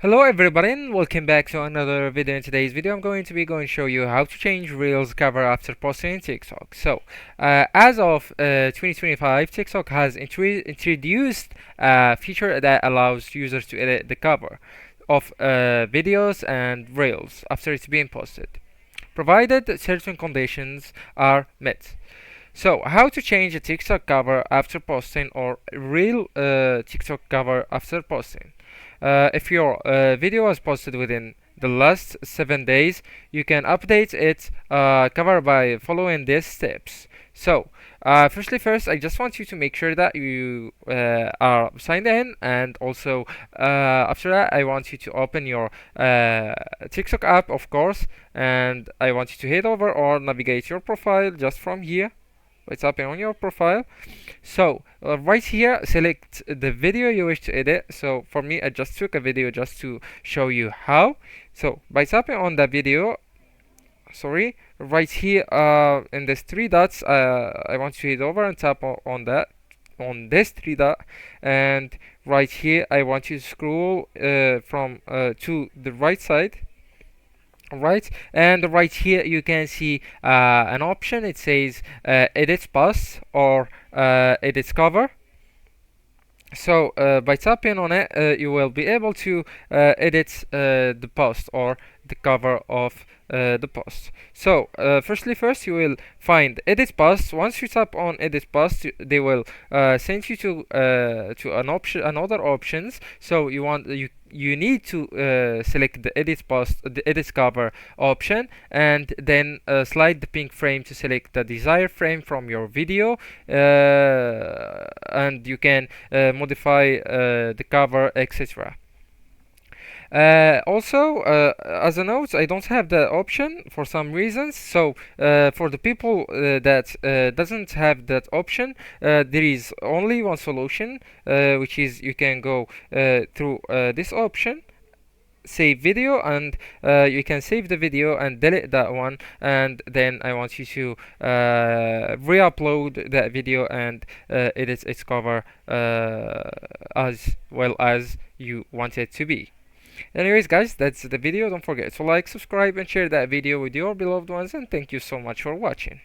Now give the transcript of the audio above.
Hello everybody and welcome back to another video. In today's video I'm going to show you how to change Reels cover after posting in TikTok. As of 2025, TikTok has introduced a feature that allows users to edit the cover of videos and Reels after it's been posted, provided certain conditions are met. So, how to change a TikTok cover after posting or real TikTok cover after posting? If your video was posted within the last 7 days, you can update its cover by following these steps. First, I just want you to make sure that you are signed in, and also after that, I want you to open your TikTok app, of course, and I want you to head over or navigate your profile just from here. It's up on your profile. Right here, select the video you wish to edit. So for me, I just took a video just to show you how. So by tapping on the video, right here in these three dots, I want to head over and tap on that, on this three dot, and right here I want you to scroll from to the right side. Right, and right here you can see an option. It says edit post or edit cover. By tapping on it, you will be able to edit the post or the cover of the post. First, you will find edit post. Once you tap on edit post, they will send you to another options. So you need to select the edit post, the edit cover option, and then slide the pink frame to select the desired frame from your video, and you can modify the cover, etc. As a note, I don't have the option for some reasons. For the people that doesn't have that option, there is only one solution, which is you can go through this option, save video, and you can save the video and delete that one, and then I want you to re-upload that video and edit its cover as well as you want it to be. Anyways, guys, that's the video. Don't forget to like, subscribe, and share that video with your beloved ones, and thank you so much for watching.